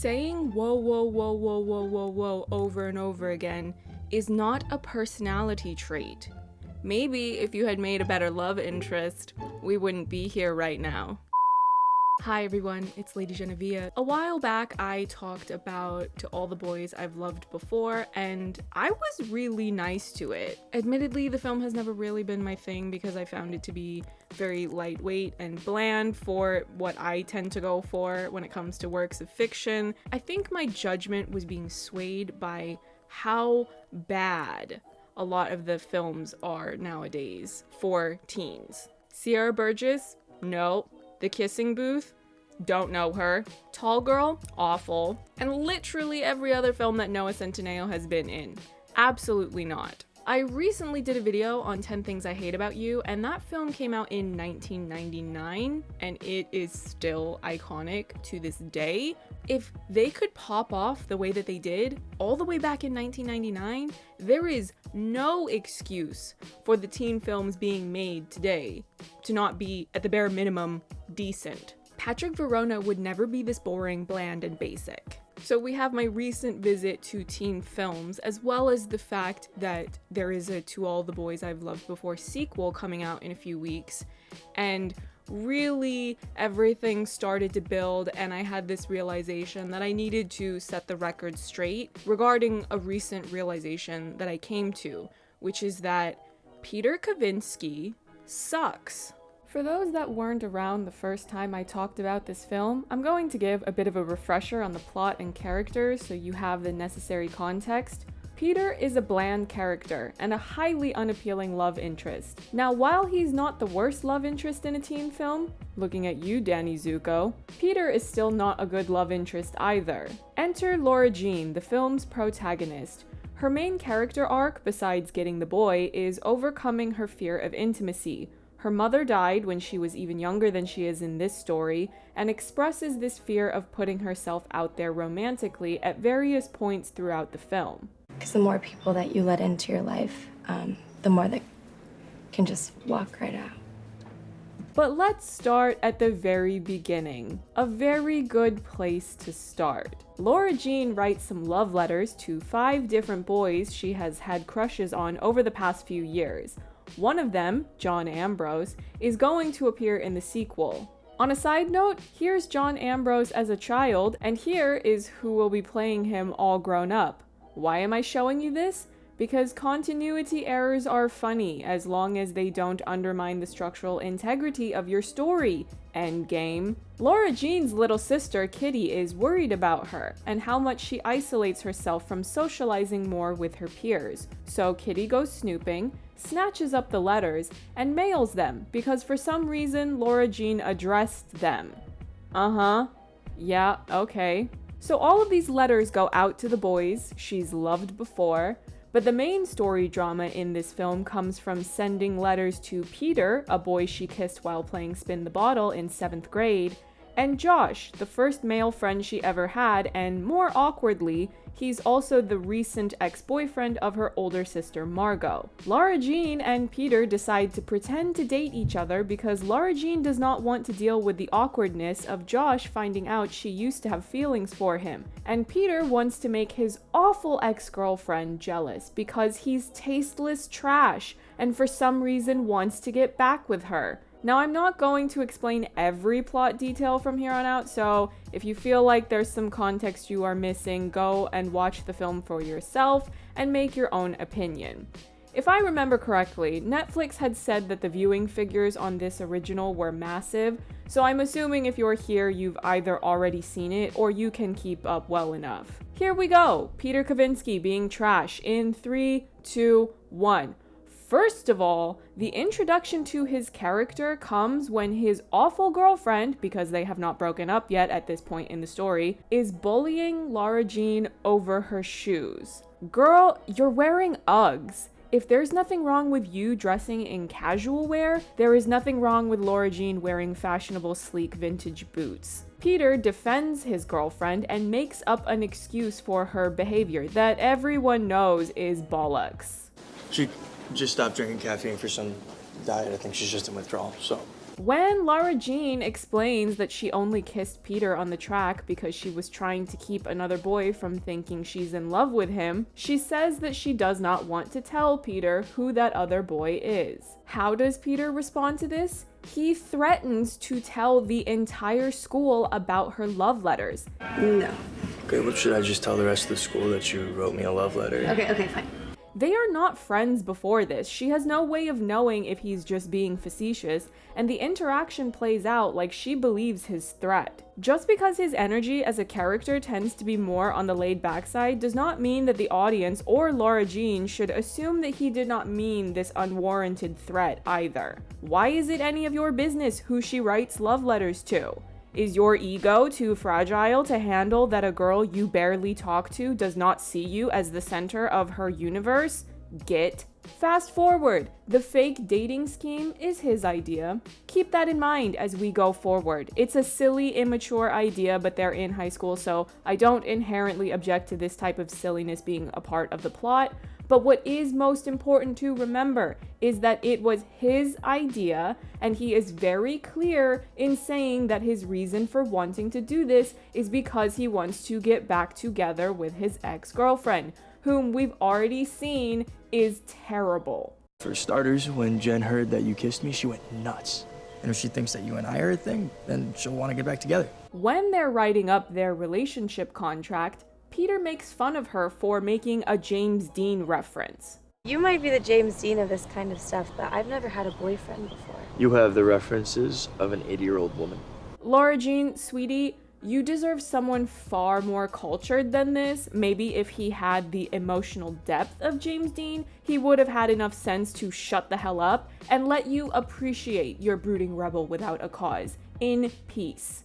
Saying whoa, whoa, whoa, whoa, whoa, whoa, whoa over and over again is not a personality trait. Maybe if you had made a better love interest, we wouldn't be here right now. Hi everyone, it's LadyJenevia. A while back I talked about To All the Boys I've Loved Before, and I was really nice to it. Admittedly, the film has never really been my thing because I found it to be very lightweight and bland for what I tend to go for when it comes to works of fiction. I think my judgment was being swayed by how bad a lot of the films are nowadays for teens. Sierra Burgess? No. The Kissing Booth? Don't know her. Tall Girl? Awful. And literally every other film that Noah Centineo has been in. Absolutely not. I recently did a video on 10 Things I Hate About You, and that film came out in 1999, and it is still iconic to this day. If they could pop off the way that they did all the way back in 1999, there is no excuse for the teen films being made today to not be, at the bare minimum, decent. Patrick Verona would never be this boring, bland, and basic. So we have my recent visit to teen films, as well as the fact that there is a To All the Boys I've Loved Before sequel coming out in a few weeks, and really everything started to build, and I had this realization that I needed to set the record straight regarding a recent realization that I came to, which is that Peter Kavinsky sucks. For those that weren't around the first time I talked about this film, I'm going to give a bit of a refresher on the plot and characters so you have the necessary context. Peter is a bland character and a highly unappealing love interest. Now, while he's not the worst love interest in a teen film, looking at you, Danny Zuko, Peter is still not a good love interest either. Enter Laura Jean, the film's protagonist. Her main character arc, besides getting the boy, is overcoming her fear of intimacy. Her mother died when she was even younger than she is in this story, and expresses this fear of putting herself out there romantically at various points throughout the film. Because the more people that you let into your life, the more that can just walk right out. But let's start at the very beginning. A very good place to start. Laura Jean writes some love letters to 5 different boys she has had crushes on over the past few years. One of them, John Ambrose, is going to appear in the sequel. On a side note, here's John Ambrose as a child, and here is who will be playing him all grown up. Why am I showing you this? Because continuity errors are funny as long as they don't undermine the structural integrity of your story. Endgame. Laura Jean's little sister, Kitty, is worried about her and how much she isolates herself from socializing more with her peers. So Kitty goes snooping, snatches up the letters, and mails them because for some reason Laura Jean addressed them. Yeah, okay. So all of these letters go out to the boys she's loved before, but the main story drama in this film comes from sending letters to Peter, a boy she kissed while playing Spin the Bottle in 7th grade, and Josh, the first male friend she ever had, and more awkwardly, he's also the recent ex-boyfriend of her older sister Margot. Laura Jean and Peter decide to pretend to date each other because Laura Jean does not want to deal with the awkwardness of Josh finding out she used to have feelings for him. And Peter wants to make his awful ex-girlfriend jealous because he's tasteless trash and for some reason wants to get back with her. Now, I'm not going to explain every plot detail from here on out, so if you feel like there's some context you are missing, go and watch the film for yourself and make your own opinion. If I remember correctly, Netflix had said that the viewing figures on this original were massive, so I'm assuming if you're here, you've either already seen it or you can keep up well enough. Here we go, Peter Kavinsky being trash in 3, 2, 1. First of all, the introduction to his character comes when his awful girlfriend, because they have not broken up yet at this point in the story, is bullying Laura Jean over her shoes. Girl, you're wearing Uggs. If there's nothing wrong with you dressing in casual wear, there is nothing wrong with Laura Jean wearing fashionable, sleek vintage boots. Peter defends his girlfriend and makes up an excuse for her behavior that everyone knows is bollocks. She just stopped drinking caffeine for some diet. I think she's just in withdrawal, so. When Lara Jean explains that she only kissed Peter on the track because she was trying to keep another boy from thinking she's in love with him, she says that she does not want to tell Peter who that other boy is. How does Peter respond to this? He threatens to tell the entire school about her love letters. No. Okay, well, should I just tell the rest of the school that you wrote me a love letter? Okay, fine. They are not friends before this. She has no way of knowing if he's just being facetious, and the interaction plays out like she believes his threat. Just because his energy as a character tends to be more on the laid-back side does not mean that the audience or Lara Jean should assume that he did not mean this unwarranted threat either. Why is it any of your business who she writes love letters to? Is your ego too fragile to handle that a girl you barely talk to does not see you as the center of her universe? Get. Fast forward. The fake dating scheme is his idea. Keep that in mind as we go forward. It's a silly, immature idea, but they're in high school, so I don't inherently object to this type of silliness being a part of the plot. But what is most important to remember is that it was his idea, and he is very clear in saying that his reason for wanting to do this is because he wants to get back together with his ex-girlfriend, whom we've already seen is terrible. For starters, when Jen heard that you kissed me, she went nuts. And if she thinks that you and I are a thing, then she'll want to get back together. When they're writing up their relationship contract, Peter makes fun of her for making a James Dean reference. You might be the James Dean of this kind of stuff, but I've never had a boyfriend before. You have the references of an 80-year-old woman. Lara Jean, sweetie, you deserve someone far more cultured than this. Maybe if he had the emotional depth of James Dean, he would have had enough sense to shut the hell up and let you appreciate your brooding rebel without a cause, in peace.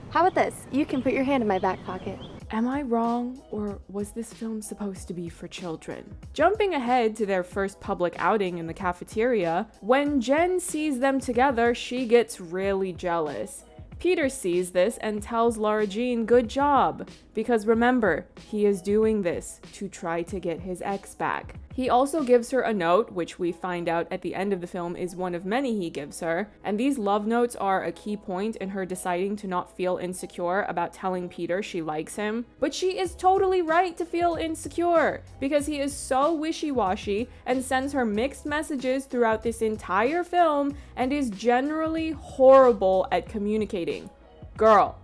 How about this? You can put your hand in my back pocket. Am I wrong, or was this film supposed to be for children? Jumping ahead to their first public outing in the cafeteria, when Jen sees them together, she gets really jealous. Peter sees this and tells Lara Jean good job, because remember, he is doing this to try to get his ex back. He also gives her a note, which we find out at the end of the film is one of many he gives her, and these love notes are a key point in her deciding to not feel insecure about telling Peter she likes him. But she is totally right to feel insecure, because he is so wishy-washy and sends her mixed messages throughout this entire film and is generally horrible at communicating. Girl,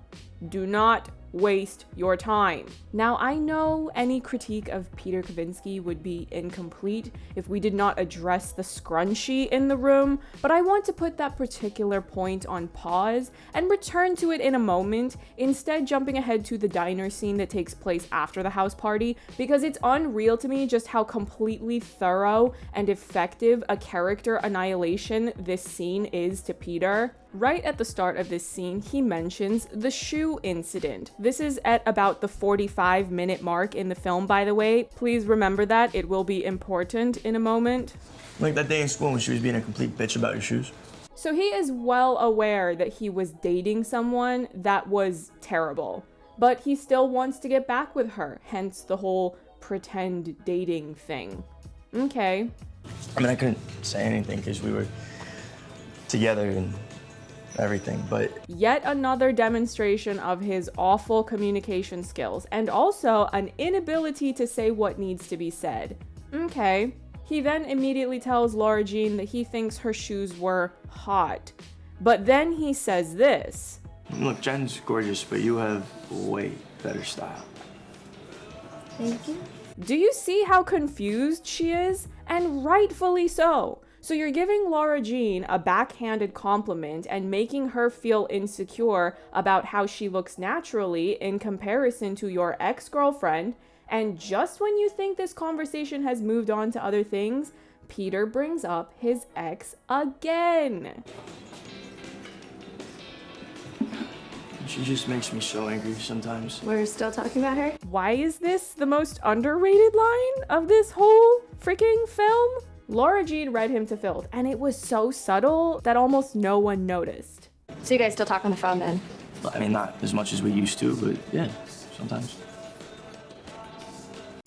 do not waste your time. Now, I know any critique of Peter Kavinsky would be incomplete if we did not address the scrunchie in the room, but I want to put that particular point on pause and return to it in a moment, instead jumping ahead to the diner scene that takes place after the house party, because it's unreal to me just how completely thorough and effective a character annihilation this scene is to Peter. Right at the start of this scene, he mentions the shoe incident. This is at about the 45-minute mark in the film, by the way. Please remember that. It will be important in a moment. Like that day in school when she was being a complete bitch about your shoes. So he is well aware that he was dating someone that was terrible, but he still wants to get back with her, hence the whole pretend dating thing. Okay. I mean, I couldn't say anything because we were together and everything, but yet another demonstration of his awful communication skills and also an inability to say what needs to be said. Okay. He then immediately tells Lara Jean that he thinks her shoes were hot. But then he says this. Look, Jen's gorgeous, but you have way better style. Thank you. Do you see how confused she is? And rightfully so. So you're giving Lara Jean a backhanded compliment and making her feel insecure about how she looks naturally in comparison to your ex-girlfriend, and just when you think this conversation has moved on to other things, Peter brings up his ex again. She just makes me so angry sometimes. We're still talking about her? Why is this the most underrated line of this whole freaking film? Lara Jean read him to filth, and it was so subtle that almost no one noticed. So you guys still talk on the phone then? I mean, not as much as we used to, but yeah, sometimes.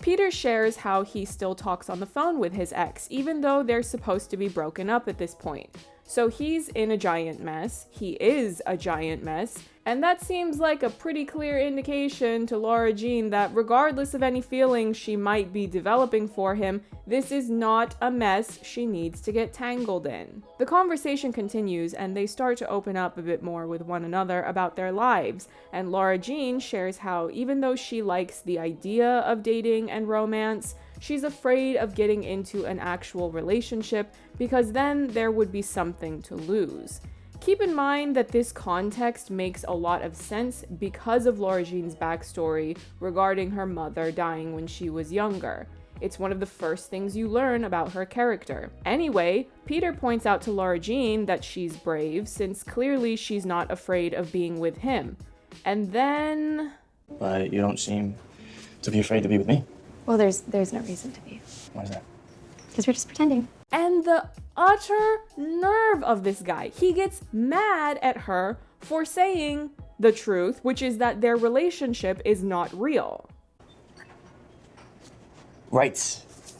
Peter shares how he still talks on the phone with his ex, even though they're supposed to be broken up at this point. So he's in a giant mess. He is a giant mess. And that seems like a pretty clear indication to Lara Jean that regardless of any feelings she might be developing for him, this is not a mess she needs to get tangled in. The conversation continues and they start to open up a bit more with one another about their lives, and Lara Jean shares how even though she likes the idea of dating and romance, she's afraid of getting into an actual relationship because then there would be something to lose. Keep in mind that this context makes a lot of sense because of Lara Jean's backstory regarding her mother dying when she was younger. It's one of the first things you learn about her character. Anyway, Peter points out to Lara Jean that she's brave since clearly she's not afraid of being with him. And then... But you don't seem to be afraid to be with me. Well, there's no reason to be. Why is that? Because we're just pretending. And the utter nerve of this guy. He gets mad at her for saying the truth, which is that their relationship is not real. Right.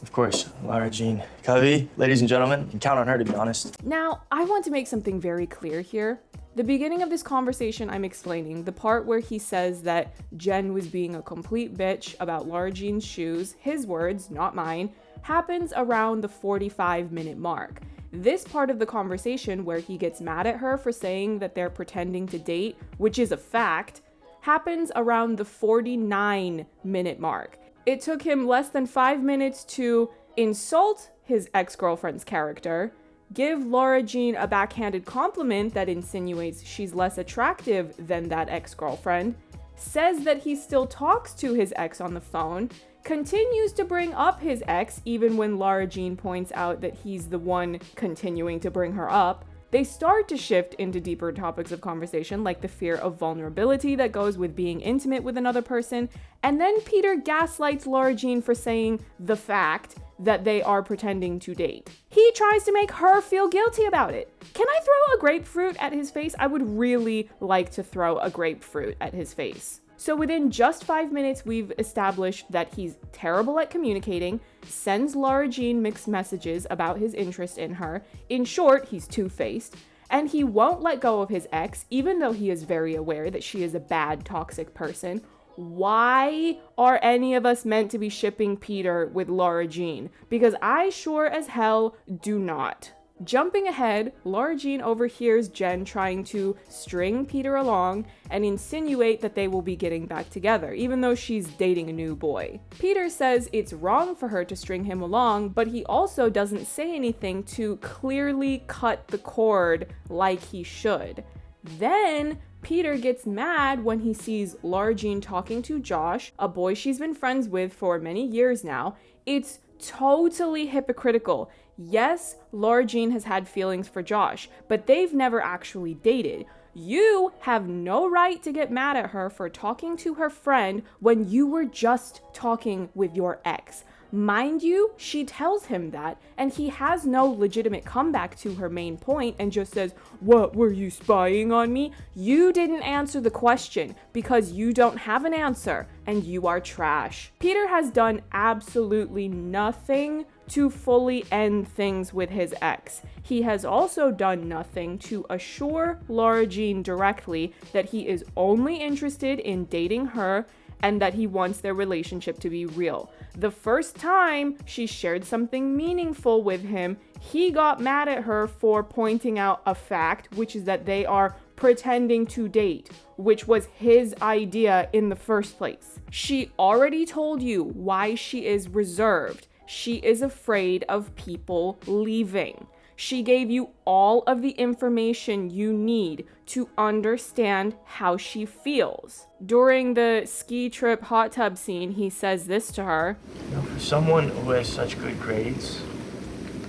Of course, Lara Jean. Kavi, ladies and gentlemen, you can count on her to be honest. Now, I want to make something very clear here. The beginning of this conversation I'm explaining, the part where he says that Jen was being a complete bitch about Lara Jean's shoes, his words, not mine, happens around the 45-minute mark. This part of the conversation where he gets mad at her for saying that they're pretending to date, which is a fact, happens around the 49-minute mark. It took him less than 5 minutes to insult his ex-girlfriend's character, give Lara Jean a backhanded compliment that insinuates she's less attractive than that ex-girlfriend, says that he still talks to his ex on the phone, continues to bring up his ex even when Lara Jean points out that he's the one continuing to bring her up. They start to shift into deeper topics of conversation like the fear of vulnerability that goes with being intimate with another person, and then Peter gaslights Lara Jean for saying the fact that they are pretending to date. He tries to make her feel guilty about it. Can I throw a grapefruit at his face? I would really like to throw a grapefruit at his face. So within just 5 minutes, we've established that he's terrible at communicating, sends Lara Jean mixed messages about his interest in her. In short, he's two-faced, and he won't let go of his ex, even though he is very aware that she is a bad, toxic person. Why are any of us meant to be shipping Peter with Lara Jean? Because I sure as hell do not. Jumping ahead, Lara Jean overhears Jen trying to string Peter along and insinuate that they will be getting back together, even though she's dating a new boy. Peter says it's wrong for her to string him along, but he also doesn't say anything to clearly cut the cord like he should. Then Peter gets mad when he sees Lara Jean talking to Josh, a boy she's been friends with for many years now. It's totally hypocritical. Yes, Lara Jean has had feelings for Josh, but they've never actually dated. You have no right to get mad at her for talking to her friend when you were just talking with your ex. Mind you, she tells him that, and he has no legitimate comeback to her main point and just says, "What, were you spying on me?" You didn't answer the question because you don't have an answer, and you are trash. Peter has done absolutely nothing to fully end things with his ex. He has also done nothing to assure Lara Jean directly that he is only interested in dating her and that he wants their relationship to be real. The first time she shared something meaningful with him, he got mad at her for pointing out a fact, which is that they are pretending to date, which was his idea in the first place. She already told you why she is reserved. She is afraid of people leaving. She gave you all of the information you need to understand how she feels. During the ski trip hot tub scene, he says this to her. You know, for someone who has such good grades,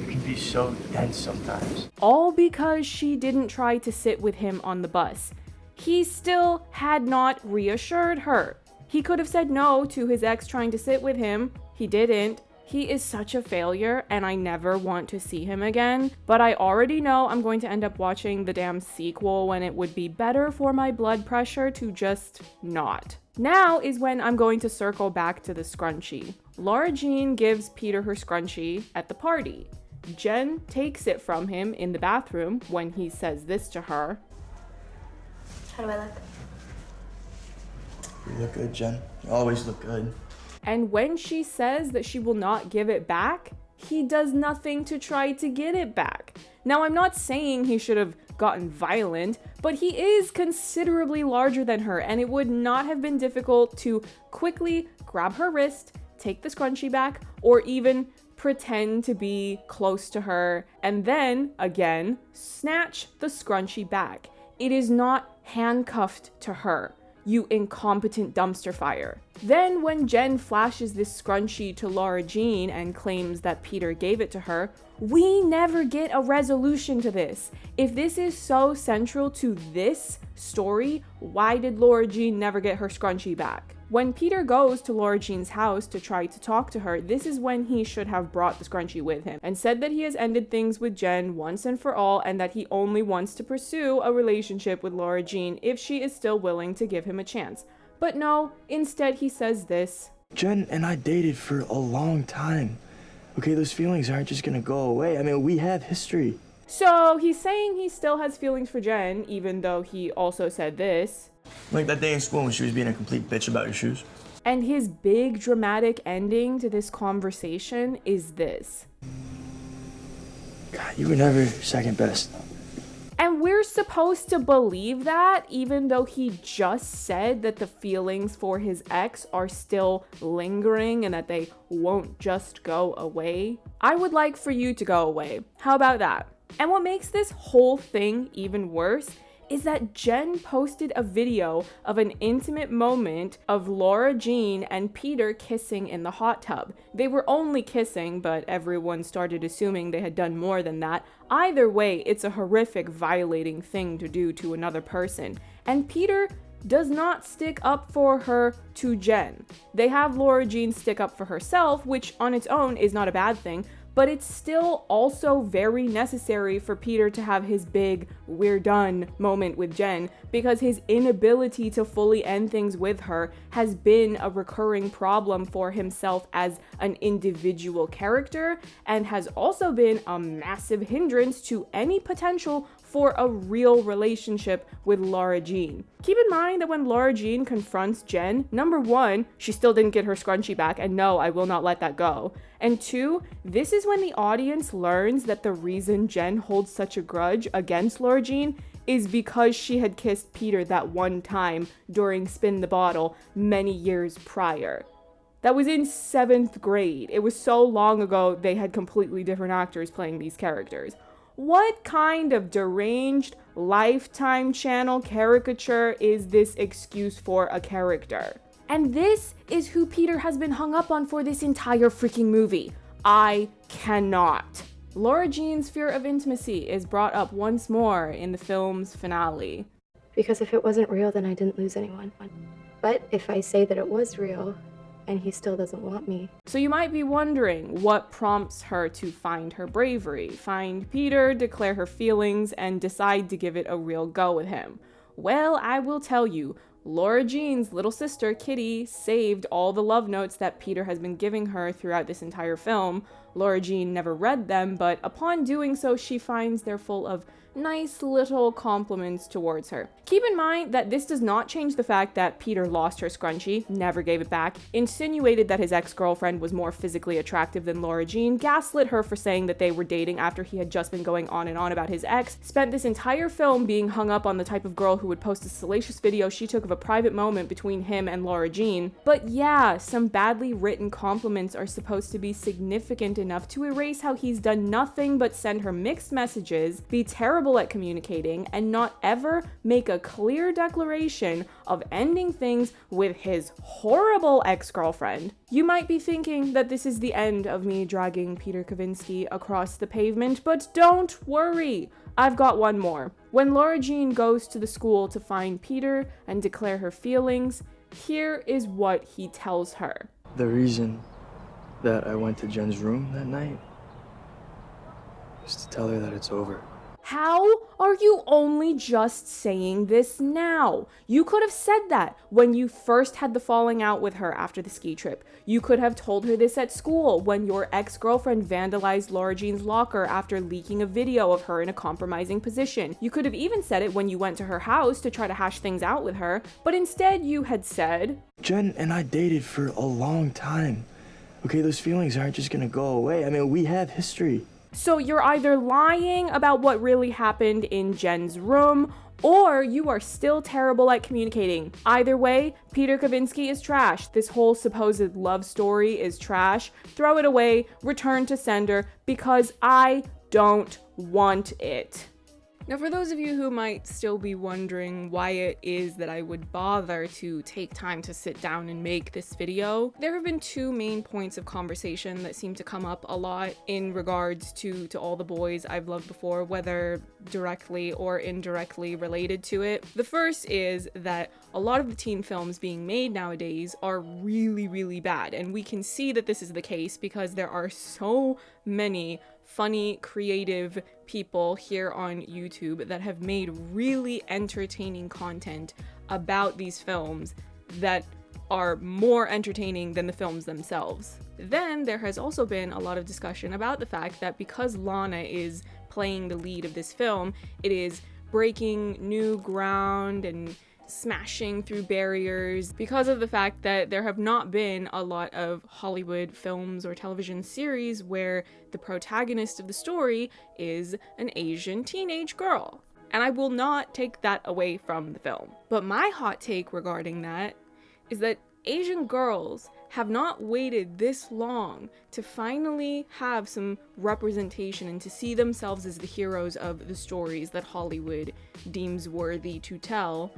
you can be so dense sometimes. All because she didn't try to sit with him on the bus. He still had not reassured her. He could have said no to his ex trying to sit with him. He didn't. He is such a failure, and I never want to see him again, but I already know I'm going to end up watching the damn sequel when it would be better for my blood pressure to just not. Now is when I'm going to circle back to the scrunchie. Lara Jean gives Peter her scrunchie at the party. Jen takes it from him in the bathroom when he says this to her. How do I look? You look good, Jen. You always look good. And when she says that she will not give it back, he does nothing to try to get it back. Now, I'm not saying he should have gotten violent, but he is considerably larger than her, and it would not have been difficult to quickly grab her wrist, take the scrunchie back, or even pretend to be close to her, and then, again, snatch the scrunchie back. It is not handcuffed to her, you incompetent dumpster fire. Then when Jen flashes this scrunchie to Lara Jean and claims that Peter gave it to her, we never get a resolution to this. If this is so central to this story, why did Lara Jean never get her scrunchie back? When Peter goes to Lara Jean's house to try to talk to her, this is when he should have brought the scrunchie with him and said that he has ended things with Jen once and for all and that he only wants to pursue a relationship with Lara Jean if she is still willing to give him a chance. But no, instead he says this. Jen and I dated for a long time. Okay, those feelings aren't just gonna go away. I mean, we have history. So he's saying he still has feelings for Jen, even though he also said this. Like that day in school when she was being a complete bitch about your shoes. And his big dramatic ending to this conversation is this. God, you were never second best. And we're supposed to believe that, even though he just said that the feelings for his ex are still lingering and that they won't just go away. I would like for you to go away. How about that? And what makes this whole thing even worse is that Jen posted a video of an intimate moment of Lara Jean and Peter kissing in the hot tub. They were only kissing, but everyone started assuming they had done more than that. Either way, it's a horrific, violating thing to do to another person. And Peter does not stick up for her to Jen. They have Lara Jean stick up for herself, which on its own is not a bad thing, but it's still also very necessary for Peter to have his big "we're done" moment with Jen, because his inability to fully end things with her has been a recurring problem for himself as an individual character, and has also been a massive hindrance to any potential for a real relationship with Lara Jean. Keep in mind that when Lara Jean confronts Jen, number one, she still didn't get her scrunchie back, and no, I will not let that go. And two, this is when the audience learns that the reason Jen holds such a grudge against Lara Jean is because she had kissed Peter that one time during Spin the Bottle many years prior. That was in 7th grade. It was so long ago they had completely different actors playing these characters. What kind of deranged Lifetime channel caricature is this excuse for a character? And this is who Peter has been hung up on for this entire freaking movie. I cannot. Lara Jean's fear of intimacy is brought up once more in the film's finale. Because if it wasn't real, then I didn't lose anyone. But if I say that it was real, and he still doesn't want me. So you might be wondering what prompts her to find her bravery, find Peter, declare her feelings, and decide to give it a real go with him. Well, I will tell you, Lara Jean's little sister, Kitty, saved all the love notes that Peter has been giving her throughout this entire film. Lara Jean never read them, but upon doing so, she finds they're full of nice little compliments towards her. Keep in mind that this does not change the fact that Peter lost her scrunchie, never gave it back, insinuated that his ex-girlfriend was more physically attractive than Lara Jean, gaslit her for saying that they were dating after he had just been going on and on about his ex, spent this entire film being hung up on the type of girl who would post a salacious video she took of a private moment between him and Lara Jean. But yeah, some badly written compliments are supposed to be significant enough to erase how he's done nothing but send her mixed messages, be terrible at communicating, and not ever make a clear declaration of ending things with his horrible ex-girlfriend. You might be thinking that this is the end of me dragging Peter Kavinsky across the pavement, but don't worry, I've got one more. When Lara Jean goes to the school to find Peter and declare her feelings, here is what he tells her. The reason that I went to Jen's room that night was to tell her that it's over. How are you only just saying this now? You could have said that when you first had the falling out with her after the ski trip. You could have told her this at school when your ex-girlfriend vandalized Lara Jean's locker after leaking a video of her in a compromising position. You could have even said it when you went to her house to try to hash things out with her, but instead you had said, Jen and I dated for a long time. Okay, those feelings aren't just gonna go away. I mean, we have history. So you're either lying about what really happened in Jen's room, or you are still terrible at communicating. Either way, Peter Kavinsky is trash. This whole supposed love story is trash. Throw it away, return to sender, because I don't want it. Now, for those of you who might still be wondering why it is that I would bother to take time to sit down and make this video, there have been two main points of conversation that seem to come up a lot in regards to all the boys I've loved before, whether directly or indirectly related to it. The first is that a lot of the teen films being made nowadays are really, really bad, and we can see that this is the case because there are so many funny, creative people here on YouTube that have made really entertaining content about these films that are more entertaining than the films themselves. Then there has also been a lot of discussion about the fact that because Lana is playing the lead of this film, it is breaking new ground and smashing through barriers because of the fact that there have not been a lot of Hollywood films or television series where the protagonist of the story is an Asian teenage girl. And I will not take that away from the film. But my hot take regarding that is that Asian girls have not waited this long to finally have some representation and to see themselves as the heroes of the stories that Hollywood deems worthy to tell,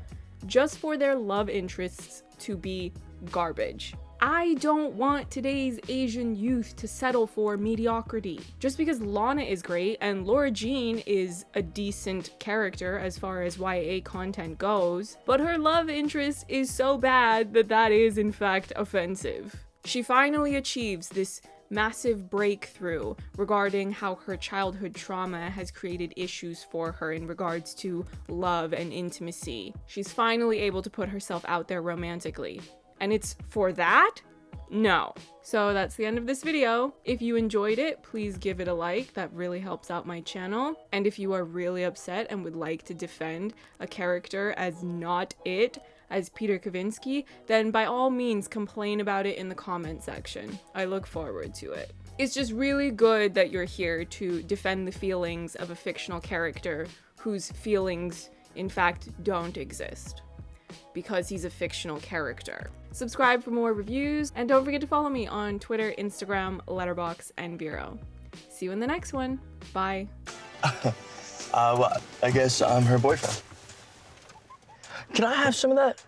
just for their love interests to be garbage. I don't want today's Asian youth to settle for mediocrity. Just because Lana is great and Lara Jean is a decent character as far as YA content goes, but her love interest is so bad that that is in fact offensive. She finally achieves this massive breakthrough regarding how her childhood trauma has created issues for her in regards to love and intimacy. She's finally able to put herself out there romantically. And it's for that? No. So that's the end of this video. If you enjoyed it, please give it a like. That really helps out my channel. And if you are really upset and would like to defend a character as not it, as Peter Kavinsky, then by all means complain about it in the comment section. I look forward to it. It's just really good that you're here to defend the feelings of a fictional character whose feelings in fact don't exist, because he's a fictional character. Subscribe for more reviews, and don't forget to follow me on Twitter, Instagram, Letterboxd, and Bureau. See you in the next one. Bye. Well, I guess I'm her boyfriend. Can I have some of that?